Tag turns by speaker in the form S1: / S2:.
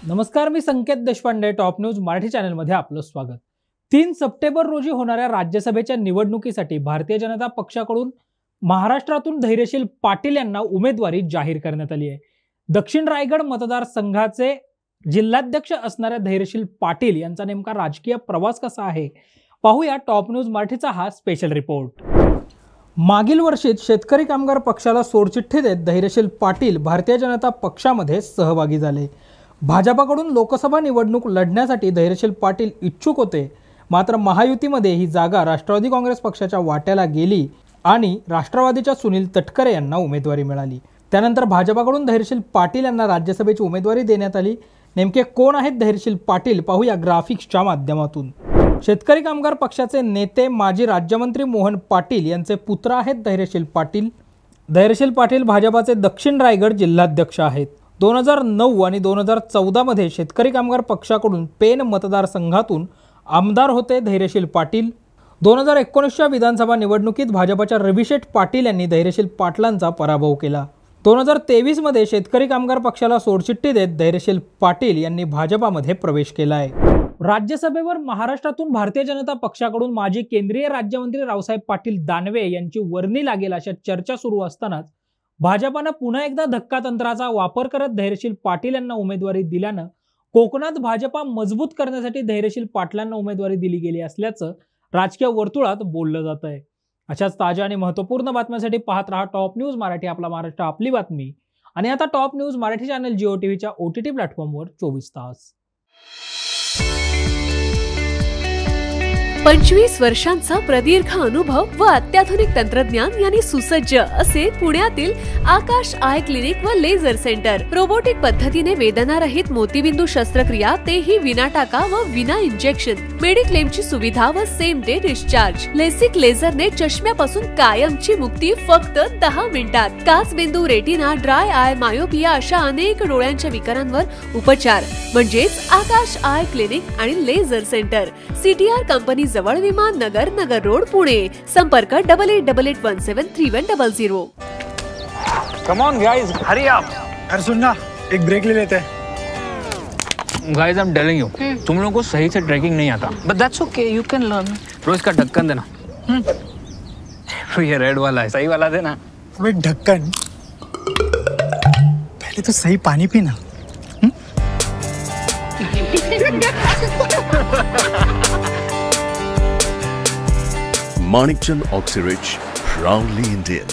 S1: नमस्कार, मी संकेत Deshpande. Top news Marathi चॅनलमध्ये आपलं स्वागत. 3 सप्टेंबर रोजी होणाऱ्या राज्यसभेच्या निवडणुकीसाठी भारतीय जनता पक्षाकडून महाराष्ट्रातून धैर्यशील पाटील यांना उमेदवारी जाहीर करण्यात आली आहे. दक्षिण रायगड मतदारसंघाचे जिल्हाध्यक्ष असणाऱ्या धैर्यशील पाटील यांचा नेमका राजकीय प्रवास कसा आहे पाहूया टॉप न्यूज मराठीचा हा स्पेशल रिपोर्ट. मागील वर्षीत शेतकरी कामगार पक्षाला सोडचिठ्ठी देत धैर्यशील पाटील भारतीय जनता पक्षामध्ये सहभागी झाले. भाजपाकडून लोकसभा निवडणूक लढण्यासाठी धैर्यशील पाटील इच्छुक होते, मात्र महायुतीमध्ये ही जागा राष्ट्रवादी काँग्रेस पक्षाच्या वाट्याला गेली आणि राष्ट्रवादीच्या सुनील तटकरे यांना उमेदवारी मिळाली. त्यानंतर भाजपाकडून धैर्यशील पाटील यांना राज्यसभेची उमेदवारी देण्यात आली. नेमके कोण आहेत धैर्यशील पाटील पाहूया ग्राफिक्सच्या माध्यमातून. शेतकरी कामगार पक्षाचे नेते माजी राज्यमंत्री मोहन पाटील यांचे पुत्र आहेत धैर्यशील पाटील. धैर्यशील पाटील भाजपाचे दक्षिण रायगड जिल्हाध्यक्ष आहेत. 2009 आणि 2014 मध्ये शेतकरी कामगार पक्षाकडून पेन मतदारसंघातून आमदार होते धैर्यशील पाटील. 2019च्या विधानसभा निवडणुकीत भाजपाच्या रविशेठ पाटील यांनी धैर्यशील पाटलांचा पराभव केला. 2023 मध्ये शेतकरी कामगार पक्षाला सोडचिठ्ठी देत धैर्यशील पाटील यांनी भाजपामध्ये प्रवेश केला आहे. राज्यसभेवर महाराष्ट्रातून भारतीय जनता पक्षाकडून माजी केंद्रीय राज्यमंत्री रावसाहेब पाटील दानवे यांची वर्णी लागेल अशा चर्चा सुरू असतानाच भाजपानं पुन्हा एकदा धक्कातंत्राचा वापर करत धैर्यशील पाटील यांना उमेदवारी दिल्यानं कोकणात भाजपा मजबूत करण्यासाठी धैर्यशील पाटलांना उमेदवारी दिली गेली असल्याचं राजकीय वर्तुळात बोललं जात आहे. अशाच ताज्या आणि महत्त्वपूर्ण बातम्यांसाठी पाहत रहा टॉप न्यूज मराठी, आपला महाराष्ट्र आपली बातमी. आणि आता top news Marathi channel Jio टीव्हीच्या OTT प्लॅटफॉर्मवर 24 तास.
S2: 25 वर्षांचा प्रदीर्घ अनुभव व अत्याधुनिक तंत्रज्ञान यांनी सुसज्ज असे पुण्यातील आकाश आय क्लिनिक व लेझर सेंटर. रोबोटिक पद्धतीने वेदनारहित मोतीबिंदू शस्त्रक्रिया, तेही विना टाका व विना इंजेक्शन. मेडिक्लेमची सुविधा व सेम डे डिस्चार्ज. लेसिक लेझरने चष्म्यापासून कायमची मुक्ती फक्त 10 मिनिटात. काचबिंदू, रेटिना, ड्राय आय, मायोपिया अशा अनेक डोळ्यांच्या विकारांवर उपचार म्हणजेच आकाश आय क्लिनिक आणि लेझर सेंटर. CTR कंपनी जवळ, विमान नगर, नगर रोड, पुणे. संपर्क 8888173100.
S3: Come on guys, hurry up.
S4: अरे सुन ना, एक ब्रेक ले लेते हैं.
S3: Guys, I'm telling you, तुम लोगों को सही से ट्रैकिंग नहीं आता. But that's okay, you can learn. रोज का ढक्कन देना. ये रेड वाला है, सही वाला देना.
S4: अबे ढक्कन, पहले तो सही पानी पीना.
S5: Manikchand Oxyrich, proudly Indian.